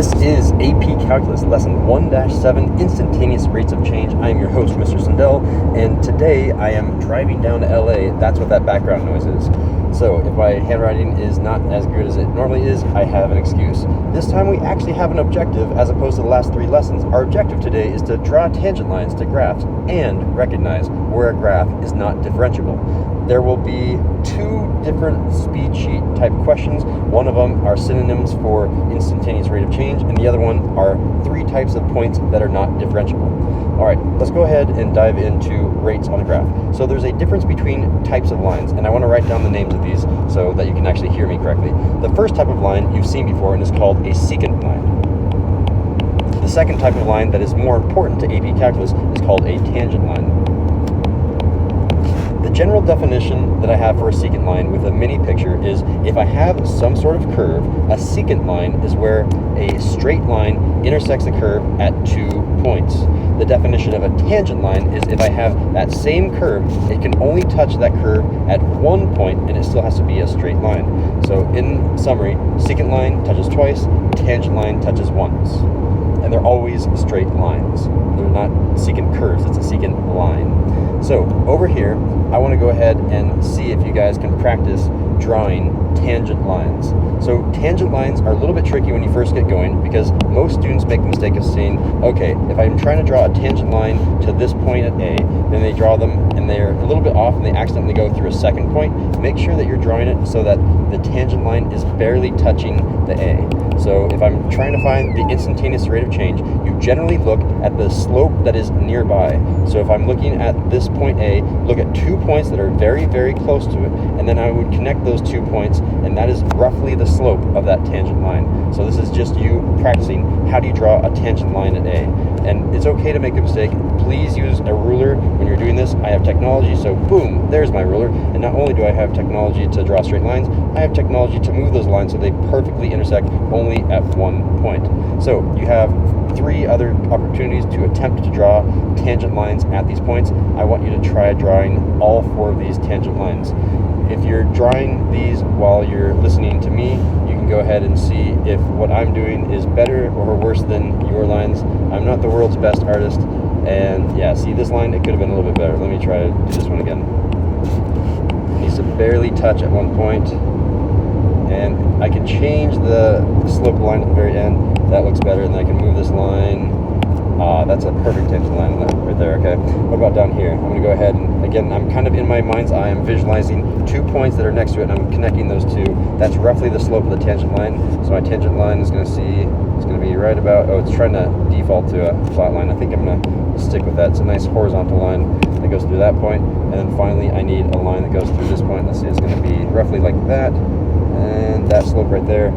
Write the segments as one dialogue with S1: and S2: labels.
S1: This is AP Calculus, Lesson 1-7, Instantaneous Rates of Change. I am your host, Mr. Sindel, and today I am driving down to LA. That's what that background noise is. So if my handwriting is not as good as it normally is, I have an excuse. This time we actually have an objective as opposed to the last 3 lessons. Our objective today is to draw tangent lines to graphs and recognize where a graph is not differentiable. There will be 2 different speed sheet type questions. One of them are synonyms for instantaneous rate of change, and the other one are 3 types of points that are not differentiable. All right, let's go ahead and dive into rates on a graph. So there's a difference between types of lines, and I want to write down the names of these so that you can actually hear me correctly. The first type of line you've seen before and is called a secant line. The second type of line that is more important to AP Calculus is called a tangent line. The general definition that I have for a secant line with a mini picture is if I have some sort of curve, a secant line is where a straight line intersects the curve at 2 points. The definition of a tangent line is if I have that same curve, it can only touch that curve at 1 point and it still has to be a straight line. So in summary, secant line touches twice, tangent line touches once. And they're always straight lines. They're not secant curves, it's a secant line. So over here, I want to go ahead and see if you guys can practice drawing tangent lines. So tangent lines are a little bit tricky when you first get going because most students make the mistake of saying, okay, if I'm trying to draw a tangent line to this point at A, then they draw them and they're a little bit off and they accidentally go through a second point. Make sure that you're drawing it so that the tangent line is barely touching the A. So if I'm trying to find the instantaneous rate of change, you generally look at the slope that is nearby. So if I'm looking at this point A, look at 2 points that are very, very close to it, and then I would connect those 2 points, and that is roughly the slope of that tangent line. So this is just you practicing how do you draw a tangent line at A. And it's okay to make a mistake. Please use a ruler when you're doing this. I have technology, so boom, there's my ruler. And not only do I have technology to draw straight lines, I have technology to move those lines so they perfectly intersect only at 1 point. So you have 3 other opportunities to attempt to draw tangent lines at these points. I want you to try drawing all 4 of these tangent lines. If you're drawing these while you're listening to me, you can go ahead and see if what I'm doing is better or worse than your lines. I'm not the world's best artist, and yeah, see this line, it could have been a little bit better. Let me try to do this one again. It needs to barely touch at 1 point, and I can change the slope of the line at the very end. That looks better, and then I can move this line. That's a perfect tangent line right there, okay? What about down here? I'm gonna go ahead and, again, I'm kind of in my mind's eye, I'm visualizing 2 points that are next to it, and I'm connecting those 2. That's roughly the slope of the tangent line. So my tangent line is gonna be right about, it's trying to default to a flat line. I think I'm gonna stick with that. It's a nice horizontal line that goes through that point. And then finally, I need a line that goes through this point. Let's see, it's gonna be roughly like that. And that slope right there.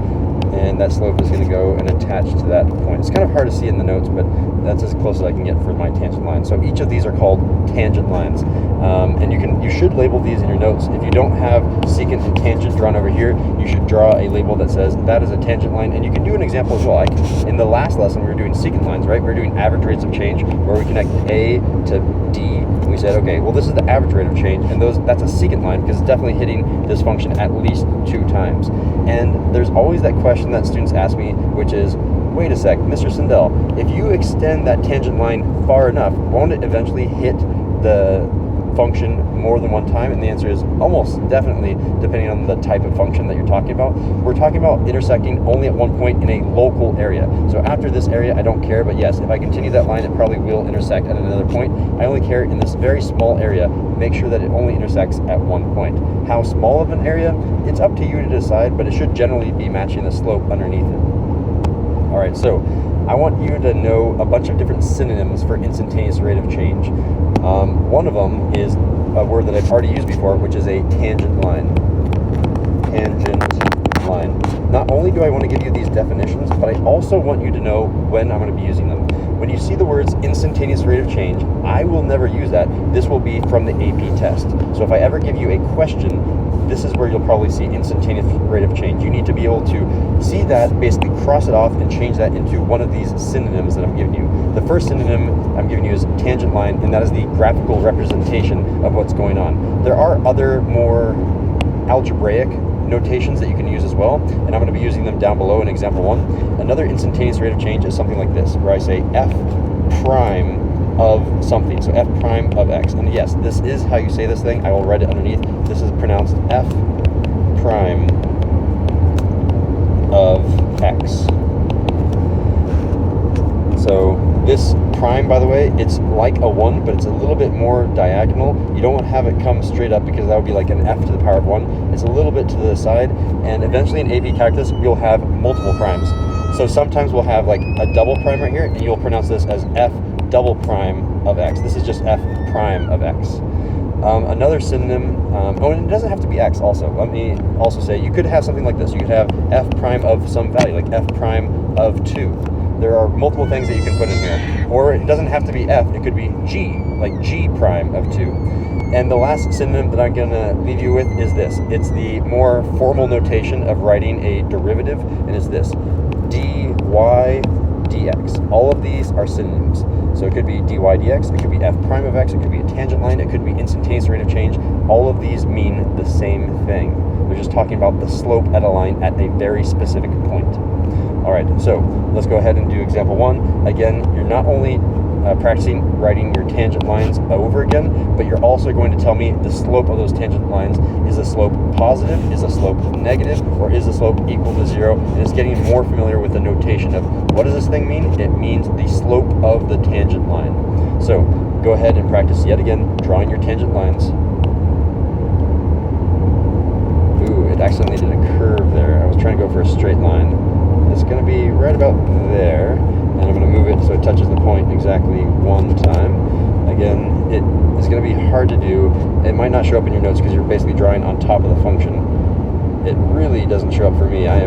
S1: And that slope is going to go and attach to that point. It's kind of hard to see in the notes, but that's as close as I can get for my tangent line. So each of these are called tangent lines, and you should label these in your notes. If you don't have secant and tangent drawn over here, you should draw a label that says that is a tangent line, and you can do an example as well. In the last lesson, we were doing secant lines, right? We were doing average rates of change, where we connect A to D, and we said, okay, well, this is the average rate of change, and that's a secant line because it's definitely hitting this function at least 2 times. And there's always that question that students ask me, which is, wait a sec, Mr. Sindel, if you extend that tangent line far enough, won't it eventually hit the function more than 1 time? And the answer is almost definitely, depending on the type of function that you're talking about. We're talking about intersecting only at 1 point in a local area. So after this area, I don't care, but yes, if I continue that line, it probably will intersect at another point. I only care in this very small area. Make sure that it only intersects at 1 point. How small of an area? It's up to you to decide, but it should generally be matching the slope underneath it. All right, so I want you to know a bunch of different synonyms for instantaneous rate of change. One of them is a word that I've already used before, which is a tangent line. Tangent line. Not only do I want to give you these definitions, but I also want you to know when I'm going to be using them. When you see the words instantaneous rate of change, I will never use that. This will be from the AP test. So if I ever give you a question, this is where you'll probably see instantaneous rate of change. You need to be able to see that, basically cross it off, and change that into one of these synonyms that I'm giving you. The first synonym I'm giving you is tangent line, and that is the graphical representation of what's going on. There are other more algebraic notations that you can use as well, and I'm going to be using them down below in example 1. Another instantaneous rate of change is something like this, where I say f prime of something, so f prime of x. And yes, this is how you say this thing. I will write it underneath. This is pronounced f prime of x. So this prime, by the way, it's like a 1, but it's a little bit more diagonal. You don't want to have it come straight up because that would be like an f to the power of 1. It's a little bit to the side, and eventually in AP Calculus, we'll have multiple primes. So sometimes we'll have like a double prime right here, and you'll pronounce this as f double prime of x. This is just f prime of x. Another synonym, oh, and it doesn't have to be x also. Let me also say, you could have something like this. You could have f prime of some value, like f prime of 2. There are multiple things that you can put in here. Or it doesn't have to be f, it could be g, like g prime of 2. And the last synonym that I'm going to leave you with is this. It's the more formal notation of writing a derivative, and it's this. dy dx. All of these are synonyms. So it could be dy dx, it could be f prime of x, it could be a tangent line, it could be instantaneous rate of change. All of these mean the same thing. They're just talking about the slope at a line at a very specific point. All right, so let's go ahead and do example 1. Again, you're not only practicing writing your tangent lines over again, but you're also going to tell me the slope of those tangent lines. Is the slope positive? Is the slope negative? Or is the slope equal to 0? And it's getting more familiar with the notation of what does this thing mean? It means the slope of the tangent line. So go ahead and practice yet again drawing your tangent lines. Ooh, it accidentally did a curve there. I was trying to go for a straight line. It's going to be right about there, and I'm going to move it so it touches the point exactly 1 time. Again, it is going to be hard to do. It might not show up in your notes because you're basically drawing on top of the function. It really doesn't show up for me. I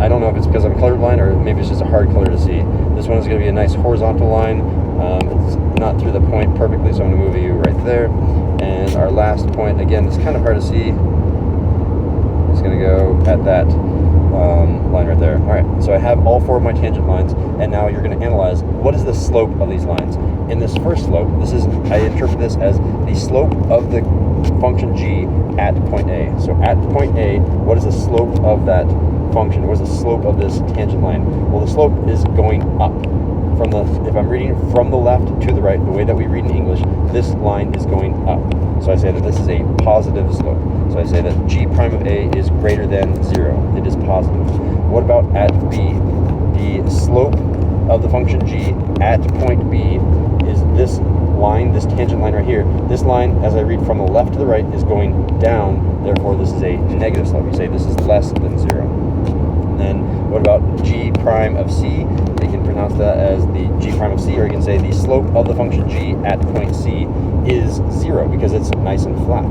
S1: don't know if it's because I'm colorblind or maybe it's just a hard color to see. This one is going to be a nice horizontal line. It's not through the point perfectly, so I'm going to move you right there. And our last point, again, it's kind of hard to see. It's going to go at that line right there. All right, so I have all 4 of my tangent lines, and now you're going to analyze what is the slope of these lines. In this first slope, I interpret this as the slope of the function g at point A. So at point A, what is the slope of that function? What is the slope of this tangent line? Well, the slope is going up. If I'm reading from the left to the right, the way that we read in English, this line is going up. So I say that this is a positive slope. So I say that g prime of A is greater than 0. It is positive. What about at B? The slope of the function g at point B is this line, this tangent line right here. This line, as I read from the left to the right, is going down. Therefore, this is a negative slope. You say this is less than 0. And then what about g prime of C? You can pronounce that as the g prime of C, or you can say the slope of the function g at point C is 0 because it's nice and flat.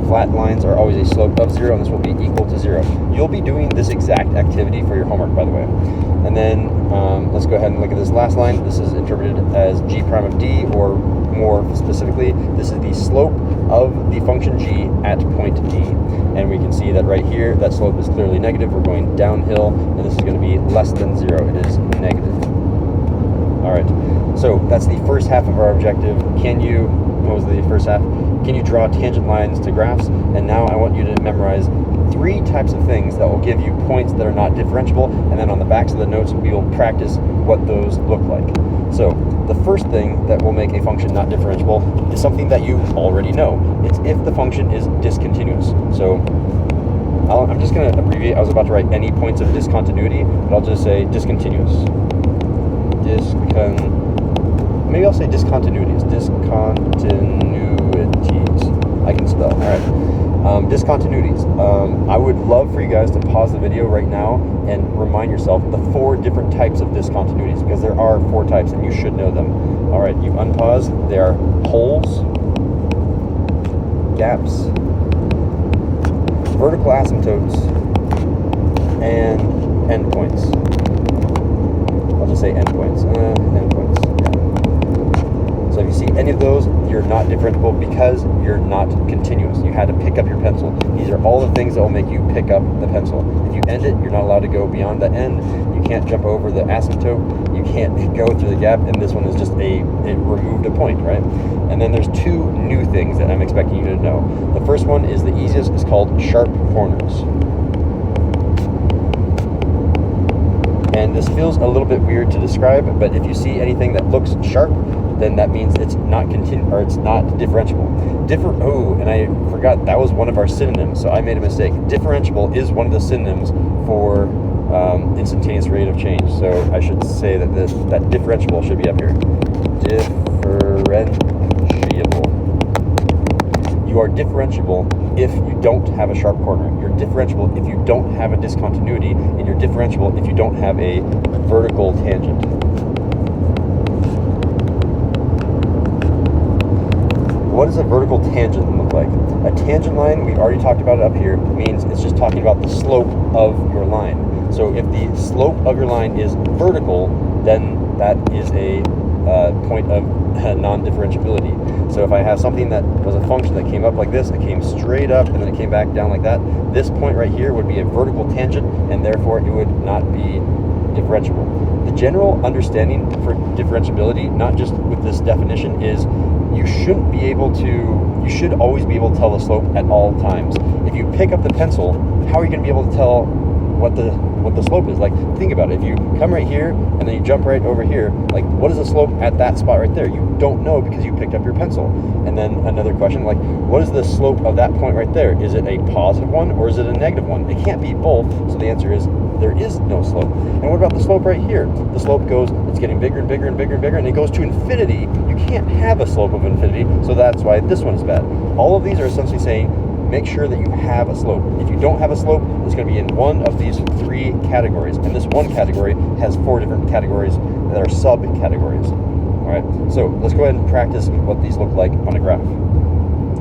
S1: Flat lines are always a slope of 0, and this will be equal to 0. You'll be doing this exact activity for your homework, by the way. And then let's go ahead and look at this last line. This is interpreted as g prime of D, or more specifically, this is the slope of the function g at point D. And we can see that right here, that slope is clearly negative. We're going downhill, and this is going to be less than 0. It is negative. All right, so that's the first half of our objective. What was the first half? Can you draw tangent lines to graphs? And now I want you to memorize 3 types of things that will give you points that are not differentiable, and then on the backs of the notes we will practice what those look like. So the first thing that will make a function not differentiable is something that you already know. It's if the function is discontinuous. So I'm just going to abbreviate. I was about to write any points of discontinuity, but I'll just say discontinuous. Maybe I'll say discontinuities. Discontinuities. I can spell. All right. Discontinuities. I would love for you guys to pause the video right now and remind yourself the 4 different types of discontinuities, because there are 4 types and you should know them. All right, you unpause. They are holes, gaps, vertical asymptotes, and endpoints. I'll just say endpoints. Endpoints. Yeah. So if you see any of those, you're not differentiable because you're not continuous. You had to pick up your pencil. These are all the things that will make you pick up the pencil. If you end it, you're not allowed to go beyond the end. You can't jump over the asymptote. You can't go through the gap. And this one is just it removed a point, right? And then there's 2 new things that I'm expecting you to know. The first one is the easiest. It's called sharp corners. And this feels a little bit weird to describe, but if you see anything that looks sharp, then that means it's not it's not differentiable. And I forgot that was one of our synonyms, so I made a mistake. Differentiable is one of the synonyms for instantaneous rate of change. So I should say that that differentiable should be up here. Differentiable. You are differentiable if you don't have a sharp corner. You're differentiable if you don't have a discontinuity, and you're differentiable if you don't have a vertical tangent. What does a vertical tangent look like? A tangent line, we've already talked about it up here, means it's just talking about the slope of your line. So if the slope of your line is vertical, then that is a point of non-differentiability. So if I have something that was a function that came up like this, it came straight up, and then it came back down like that, this point right here would be a vertical tangent, and therefore it would not be differentiable. The general understanding for differentiability, not just with this definition, is you should always be able to tell the slope at all times. If you pick up the pencil, how are you going to be able to tell what the slope is? Like, think about it. If you come right here and then you jump right over here, like, what is the slope at that spot right there? You don't know because you picked up your pencil. And then another question, like, what is the slope of that point right there? Is it a positive one or is it a negative one? It can't be both, so the answer is there is no slope. And what about the slope right here? The slope goes, it's getting bigger and bigger and bigger and bigger, and it goes to infinity. You can't have a slope of infinity, so that's why this one is bad. All of these are essentially saying, make sure that you have a slope. If you don't have a slope, it's going to be in one of these three categories. And this one category has four different categories that are subcategories. All right, so let's go ahead and practice what these look like on a graph.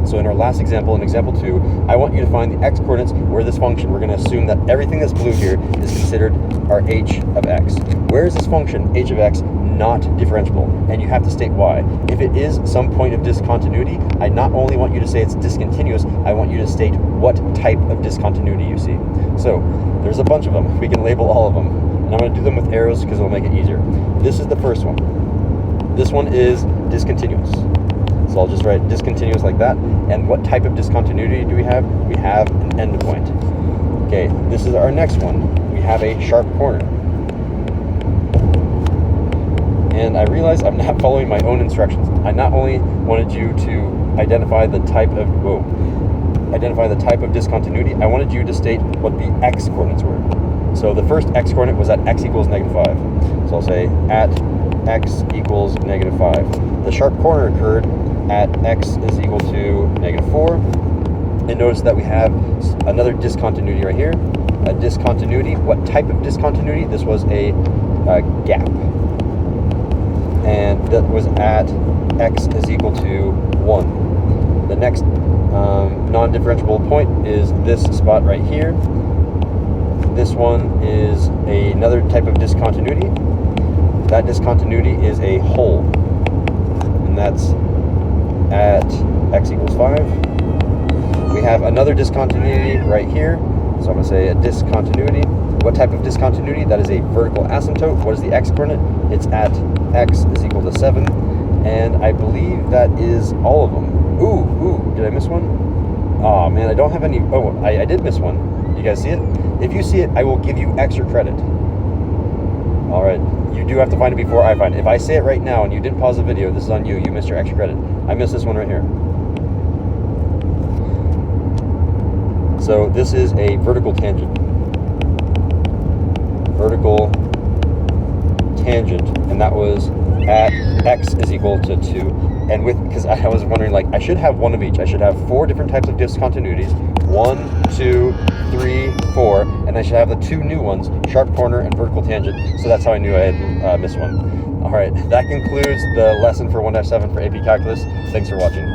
S1: So in our last example, in example 2, I want you to find the x-coordinates where this function, we're going to assume that everything that's blue here is considered our h of x. Where is this function, h of x, not differentiable? And you have to state why. If it is some point of discontinuity, I not only want you to say it's discontinuous, I want you to state what type of discontinuity you see. So there's a bunch of them. We can label all of them. And I'm going to do them with arrows because it'll make it easier. This is the first one. This one is discontinuous. So I'll just write discontinuous like that. And what type of discontinuity do we have? We have an endpoint. Okay, this is our next one. We have a sharp corner. And I realize I'm not following my own instructions. I not only wanted you to identify the type of discontinuity, I wanted you to state what the x-coordinates were. So the first x-coordinate was at x equals -5. So I'll say at x equals -5. The sharp corner occurred at x is equal to -4. And notice that we have another discontinuity right here. A discontinuity. What type of discontinuity? This was a gap. And that was at x is equal to 1. The next non-differentiable point is this spot right here. This one is another type of discontinuity. That discontinuity is a hole, and that's at x equals 5. We have another discontinuity right here, so I'm going to say a discontinuity. What type of discontinuity? That is a vertical asymptote. What is the x-coordinate? It's at x is equal to 7, and I believe that is all of them. Ooh, did I miss one? Oh man, I don't have any. Oh, I did miss one. You guys see it? If you see it, I will give you extra credit. All right, you do have to find it before I find it. If I say it right now and you didn't pause the video, this is on you. You missed your extra credit. I missed this one right here. So this is a vertical tangent. Vertical tangent, and that was at x is equal to 2. And because I was wondering, like, I should have one of each. I should have 4 different types of discontinuities. 1, 2, 3, 4, and I should have the 2 new ones, sharp corner and vertical tangent. So that's how I knew I had missed one. All right, that concludes the lesson for 1-7 for AP Calculus. Thanks for watching.